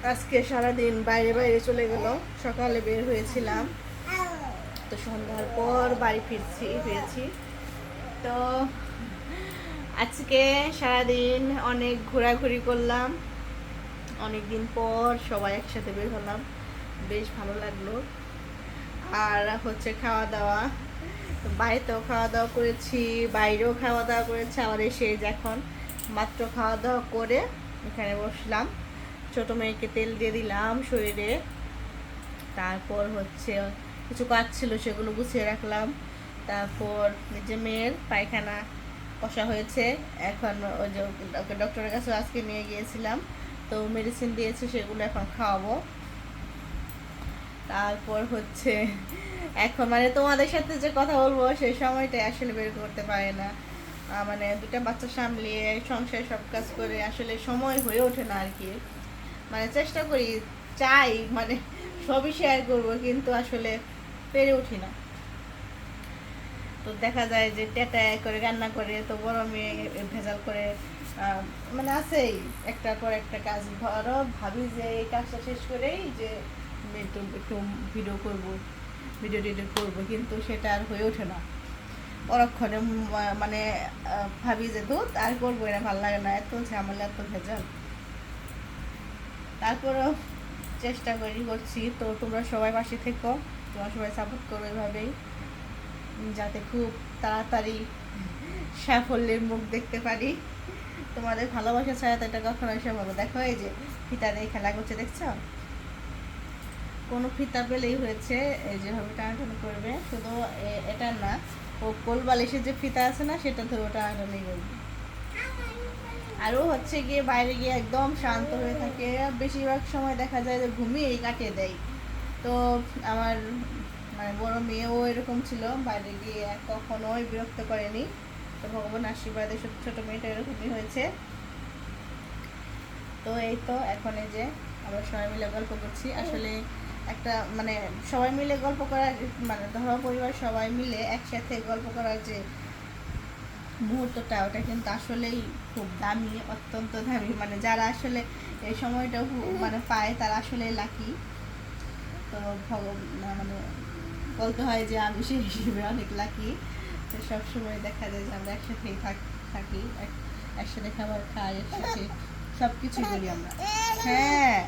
আজকে সারাদিন বাইরে বাইরে চলে গেল। সকালে বের হয়েছিলাম, তো সন্ধ্যার পর বাড়ি ফিরেছি। তো আজকে সারাদিন অনেক ঘোরাঘুরি করলাম, অনেক দিন পর সবাই একসাথে বের হলাম, বেশ ভালো লাগলো। আর হচ্ছে খাওয়া দাওয়া, তো বাড়িতেও খাওয়া দাওয়া করেছি, বাইরেও খাওয়া দাওয়া করেছি। আবার এসে এখন মাত্র খাওয়া দাওয়া করে এখানে বসলাম, ছোট মেয়েকে তেল দিয়ে দিলাম শরীরে। তারপর হচ্ছে কিছু কাজ ছিল সেগুলো গুছিয়ে রাখলাম। তারপর যে মেয়ের পায়খানা কষা হয়েছে, এখন ওই যে ওকে ডক্টরের কাছে আজকে নিয়ে গিয়েছিলাম, তো মেডিসিন দিয়েছে, সেগুলো এখন খাওয়াবো। তারপর হচ্ছে এখন মানে তোমাদের সাথে যে কথা বলবো সেই সময়টা আসলে বের করতে পারে না। মানে দুটা বাচ্চা সামলিয়ে সংসার সব কাজ করে আসলে সময় হয়ে ওঠে না আর কি। মানে চেষ্টা করি, চাই মানে সবই শেয়ার করবো, কিন্তু আসলে পেরে উঠি না। তো দেখা যায় যে টেটায় করে রান্না করে, তো বড় মেয়ে ভেজাল করে মানে আছেই একটার পর একটা কাজ। ধরো ভাবি যে এই কাজটা শেষ করেই যে একটু একটু ভিডিও করবো, ভিডিও টিডিও করবো, কিন্তু সেটা আর হয়ে ওঠে না। পরক্ষণে মানে ভাবি যে দুধ আর করবো, এটা ভালো লাগে না, এত ঝামেলা এত ভেজাল। তারপরেও চেষ্টা করছি। তো তোমরা সবাই পাশে থেকো, তোমরা সবাই সাপোর্ট করো এভাবেই, যাতে খুব তাড়াতাড়ি সাফল্যের মুখ দেখতে পারি। তোমাদের ভালোবাসা ছাড়া তো এটা কখনো সম্ভব। দেখো এই যে ফিতা দিয়ে খেলা করছে, দেখছো? কোনো ফিতা পেলেই হয়েছে এই যেভাবে টানাটানি করবে, শুধু এটা না, ও কোল বালিশের যে ফিতা আছে না, সেটা ধরে টানাটানি করবে। আরও হচ্ছে গিয়ে বাইরে গিয়ে একদম শান্ত হয়ে থাকে, বেশিরভাগ সময় দেখা যায় যে ঘুমিয়েই কাটিয়ে দেয়। তো আমার মানে বড় মেয়েও এরকম ছিল, বাইরে গিয়ে কখনোই বিরক্ত করেনি। তো ভগবান আশীর্বাদে ছোট মেয়েটা এরকমই হয়েছে। তো এই তো এখন এই যে আমরা সবাই মিলে গল্প করছি। আসলে একটা মানে সবাই মিলে গল্প করার মানে ধরো পরিবার সবাই মিলে একসাথে গল্প করার যে মুহূর্তটা, ওটা কিন্তু আসলেই খুব দামি, অত্যন্ত দামি। মানে যারা আসলে এই সময়টা মানে পায় তারা আসলে লাকি। তো মানে বলতে হয় যে আমি সেই হিসেবে অনেক লাকি। তো সবসময় দেখা যায় যে আমরা একসাথেই থাকি, একসাথে খাবার খাই, একসাথে সব কিছুই করি আমরা। হ্যাঁ।